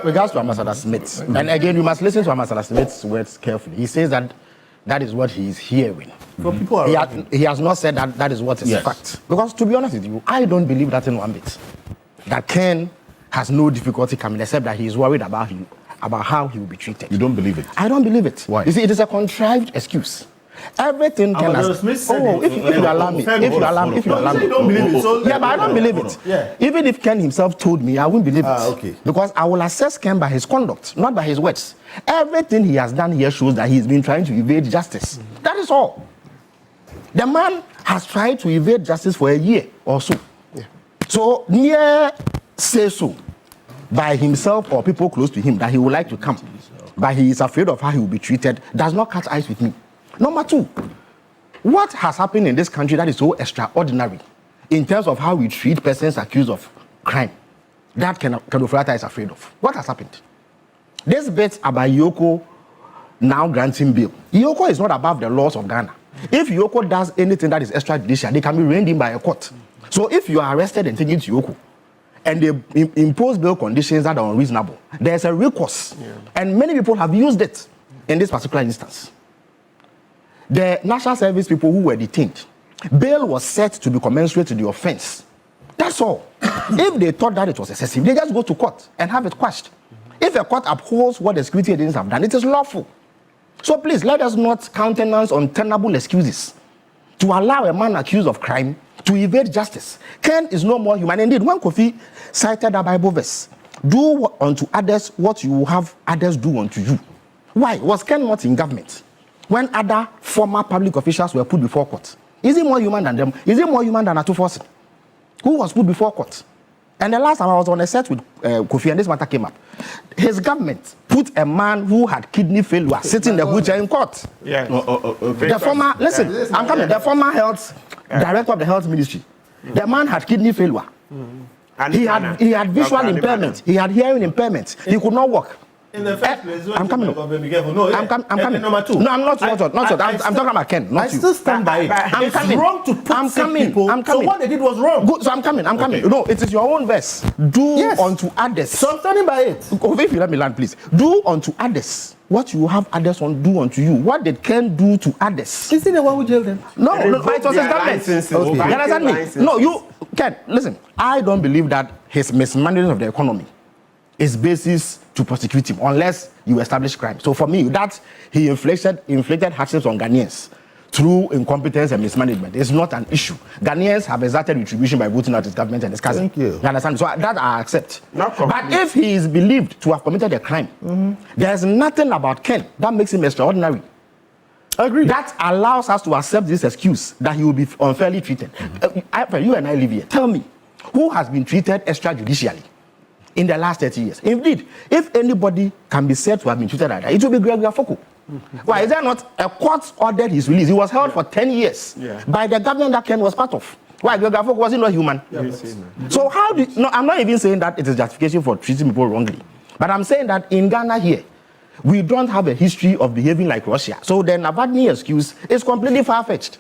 Regards to Ambassador Smith, and again, you must listen to Ambassador Smith's words carefully. He says that that is what he is hearing. For people he has not said that that is what is fact. Because to be honest with you, I don't believe that in one bit. That Ken has no difficulty coming, except that he is worried about how he will be treated. You don't believe it? I don't believe it. Why? You see, it is a contrived excuse. Everything Ken has... if you allow me, You don't believe it. So yeah, but I don't believe it. Yeah. Even if Ken himself told me, I won't believe it. Okay. Because I will assess Ken by his conduct, not by his words. Everything he has done here shows that he's been trying to evade justice. That is all. The man has tried to evade justice for a year or so. Yeah. So, near say so by himself or people close to him that he would like to come, but he is afraid of how he will be treated, does not catch eyes with me. Number two, what has happened in this country that is so extraordinary in terms of how we treat persons accused of crime that Ken Ofori-Atta is afraid of? What has happened? This bit about Yoko now granting bail. Yoko is not above the laws of Ghana. If Yoko does anything that is extrajudicial, they can be reined in by a court. So if you are arrested and taken to Yoko, and they impose bail conditions that are unreasonable, there's a recourse. Yeah. And many people have used it in this particular instance. The National Service people who were detained, bail was set to be commensurate to the offense. That's all. If they thought that it was excessive, they just go to court and have it quashed. If a court upholds what the security agents have done, it is lawful. So please, let us not countenance untenable excuses to allow a man accused of crime to evade justice. Ken is no more human. Indeed, when Kofi cited that Bible verse, do unto others what you will have others do unto you. Why? Was Ken not in government when other former public officials were put before court? Is he more human than them? Is he more human than Atufosi, who was put before court? And the last time I was on a set with Kofi and this matter came up, his government put a man who had kidney failure sitting in the wheelchair in court. Yeah. The former, listen, I'm coming. The former health director of the health ministry, the man had kidney failure. And he had visual impairment. He had hearing impairment. He could not walk. In the first place, I'm coming. No, I'm coming. Number two. No, I'm not. I'm talking about Ken. Not I still stand by it. It's wrong to put sick people. So what they did was wrong. Good, so I'm coming. No, it is your own verse. Do unto others. So I'm standing by it. If you let me land, please. Do unto others what you have others do unto you. What did Ken do to others? Is he the one who jailed them? No, it was his government. You understand me? No, you Ken. Listen, I don't believe that his mismanagement of the economy is basis to prosecute him unless you establish crime. So for me, that he inflicted hardships on Ghanaians through incompetence and mismanagement is not an issue. Ghanaians have exerted retribution by voting out his government and his cousin. Thank you. You understand? So that I accept. But if he is believed to have committed a crime, there's nothing about Ken that makes him extraordinary. I agree. That allows us to accept this excuse that he will be unfairly treated. You and I live here. Tell me, who has been treated extrajudicially in the last 30 years? Indeed, if anybody can be said to have been treated like that, it will be Kwakye Ofosu. Why is there not a court ordered his release? He was held for 10 years by the government that Ken was part of. Why? Kwakye Ofosu was he not human? So how do no, I'm not even saying that it is justification for treating people wrongly. But I'm saying that in Ghana here, we don't have a history of behaving like Russia. So the Navadni excuse is completely far-fetched.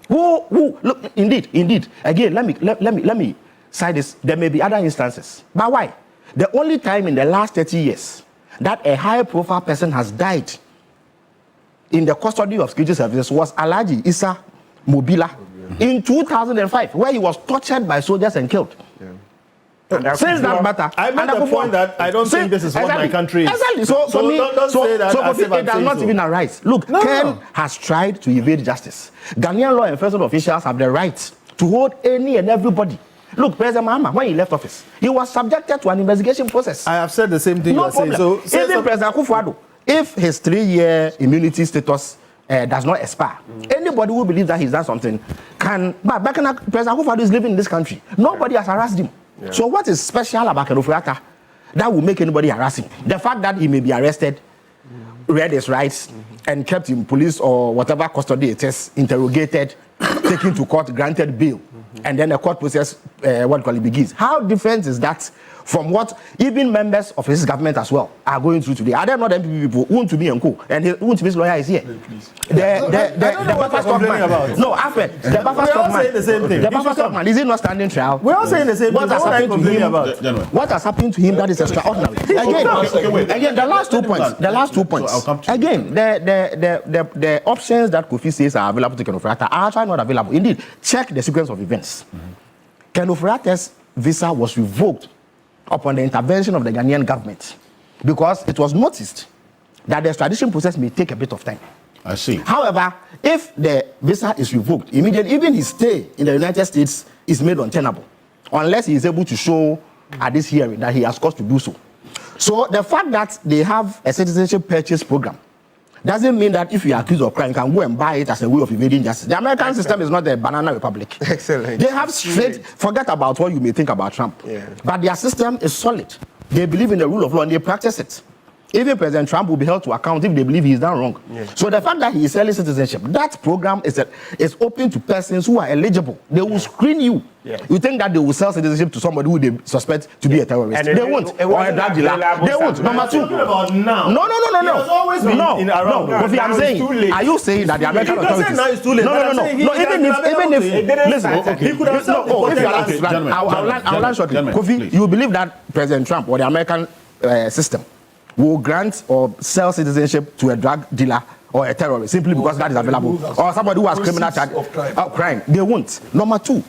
Look, indeed. Again, let me say this. There may be other instances. But why? The only time in the last 30 years that a high-profile person has died in the custody of security services was Alhaji Issa Mobila in 2005, where he was tortured by soldiers and killed. Since that matter, I made the point that I don't think this is what my country is. Exactly. So for me, it does not even arise. Look, Ken has tried to evade justice. Ghanaian law enforcement officials have the right to hold any and everybody. Look, President Mahama, when he left office, he was subjected to an investigation process. I have said the same thing. No problem. Even President Akufo-Addo, if his 3-year immunity status does not expire, anybody who believes that he's done something can. But President Akufo-Addo is living in this country. Nobody has harassed him. Yeah. So what is special about Ken Ofori-Atta that will make anybody harassing? The fact that he may be arrested, read his rights, and kept in police or whatever custody it is, interrogated, taken to court, granted bail. and then the court process, begins. How different is that from what even members of his government as well are going through today? Are there not MPP people who want to be and co? And his lawyer is here. The buffer stock man. No, Ahmed, the buffer stock man. The same thing. The buffer stock man, is he not standing trial? We're all saying the same thing. What has happened to him that is extraordinary? Again, the last 2 points. Again, the options that Kofi says are available to Ken Ofori-Atta are actually not available. Indeed, check the sequence of events. Ken Ofori-Atta's visa was revoked upon the intervention of the Ghanaian government because it was noticed that the extradition process may take a bit of time. I see. However, if the visa is revoked, immediately, even his stay in the United States is made untenable unless he is able to show at this hearing that he has cause to do so. So the fact that they have a citizenship purchase program doesn't mean that if you are accused of crime, you can go and buy it as a way of evading justice. The American system is not a banana republic. Excellent. They have straight, forget about what you may think about Trump, but their system is solid. They believe in the rule of law and they practice it. Even President Trump will be held to account if they believe he is done wrong. So the fact that he is selling citizenship, that program is open to persons who are eligible. They will screen you. You think that they will sell citizenship to somebody who they suspect to be a terrorist? They won't. Or a drug dealer. They won't. Number two. No. Kofi, I'm saying, are you saying that the American authorities? No. Even if listen, he could have said no. If you are, I'll land shortly. Kofi, you believe that President Trump or the American system will grant or sell citizenship to a drug dealer or a terrorist simply because that is available, or somebody who has criminal charge crime? They won't. Number two,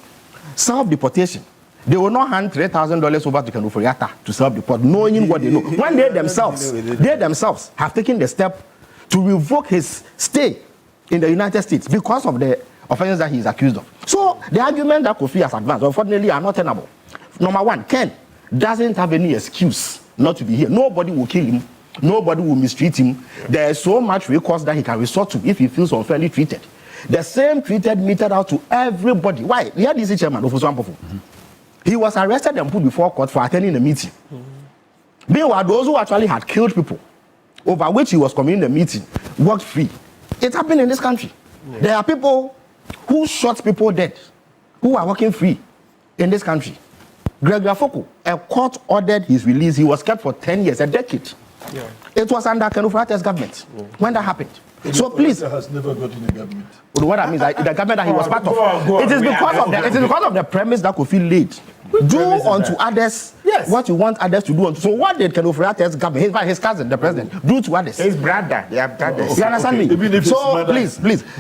self-deportation. They will not hand $3,000 over to Ken Ofori-Atta to self-deport, knowing what they know. When they themselves have taken the step to revoke his stay in the United States because of the offenses that he is accused of. So the argument that Kofi has advanced, unfortunately, are not tenable. Number one, Ken doesn't have any excuse not to be here. Nobody will kill him. Nobody will mistreat him. There is so much recourse that he can resort to if he feels unfairly treated. The same treated meted out to everybody. Why? The RDC chairman, Ofosu, he was arrested and put before court for attending a meeting. Meanwhile, those who actually had killed people, over which he was convening the meeting, walked free. It happened in this country. There are people who shot people dead, who are walking free in this country. Gregory Afoko, a court ordered his release. He was kept for 10 years, a decade. It was under Ken Ofori-Atta's government when that happened. So please, has never got in the government. What that means, the government that he was part of. It is because of the premise that Kofi laid. Do unto others what you want others to do unto. So what did Ken Ofori-Atta's government, his cousin, the president, do to others? His brother, they are brothers. You understand me? So please,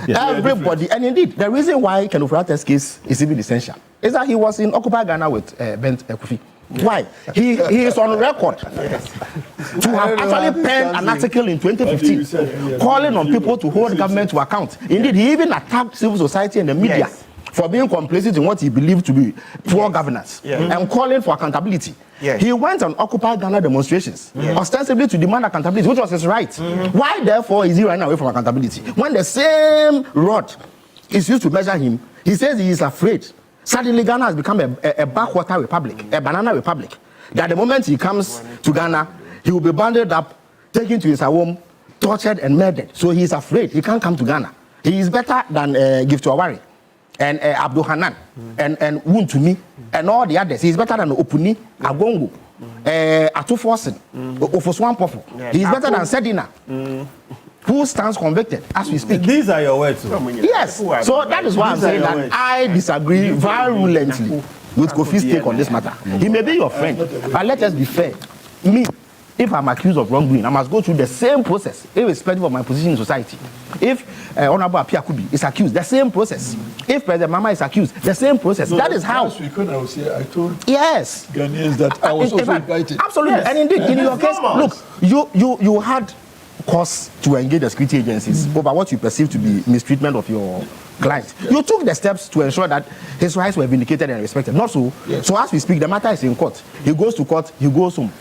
everybody, and indeed, the reason why Ken Ofori-Atta's case is even essential is that he was in Occupy Ghana with Bent Kofi. Why? He is on record to have actually penned an article in 2015 calling on people to hold government to account. Indeed, he even attacked civil society and the media for being complicit in what he believed to be poor governance and calling for accountability. He went on Occupy Ghana demonstrations ostensibly to demand accountability, which was his right. Why, therefore, is he running away from accountability? When the same rod is used to measure him, he says he is afraid. Suddenly, Ghana has become a backwater republic, a banana republic. That the moment he comes to Ghana, he will be bundled up, taken to his home, tortured and murdered. So he is afraid. He can't come to Ghana. He is better than Gift Awari and Abdul Hanan and Wuntumi and all the others. He is better than Opuni, Agongo, Atufosin, Ofosu. He is better than Sedina. Who stands convicted as we speak. These are your words. Yes. So that is why I'm saying that I disagree virulently with Kofi's take on this matter. He may be your friend, but let us be fair. Me, if I'm accused of wrongdoing, I must go through the same process, irrespective of my position in society. If Honorable Apia Kubi is accused, the same process. If President Mama is accused, the same process. No, that is how. Last week when I was here, I told Ghanaians that I was also invited. Absolutely. And indeed, in your case, look, you had cause to engage the security agencies over what you perceive to be mistreatment of your client. You took the steps to ensure that his rights were vindicated and respected. Not so. So as we speak, the matter is in court. He goes to court, he goes home.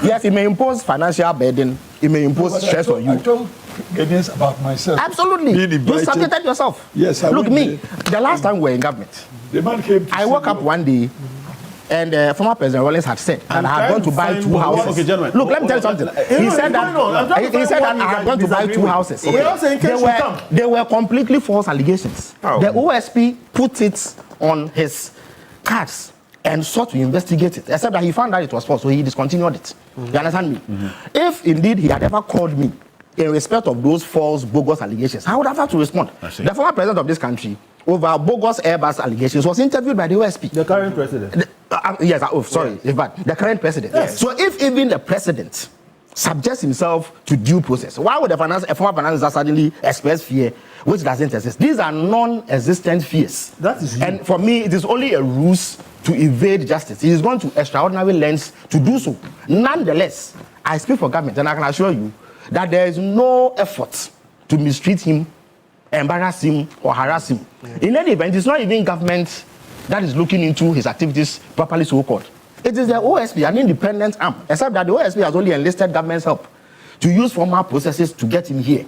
Yes, it may impose financial burden, it may impose stress on you. I told Ghanaians about myself. Absolutely. You submitted yourself. Yes, Look, me, the last time we were in government, the man came to I woke up one day and former President Rawlings had said that I had gone to buy 2 houses. Okay, gentlemen. Look, let me tell you something. He said that I had gone to buy 2 houses. Okay. We're not saying they were completely false allegations. How? The OSP put it on his cards and sought to investigate it, except that he found out it was false, so he discontinued it. You understand me? If indeed he had ever called me in respect of those false, bogus allegations, I would have had to respond. The former president of this country, over bogus Airbus allegations, was interviewed by the OSP. The current president. Yes, the current president. Yes. So if even the president subjects himself to due process, why would a former financier suddenly express fear which doesn't exist? These are non-existent fears. That is you. And for me, it is only a ruse to evade justice. He is going to extraordinary lengths to do so. Nonetheless, I speak for government, and I can assure you that there is no effort to mistreat him, embarrass him, or harass him. In any event, it's not even government that is looking into his activities properly, so-called. It is the OSP, an independent arm, except that the OSP has only enlisted government's help to use formal processes to get him here.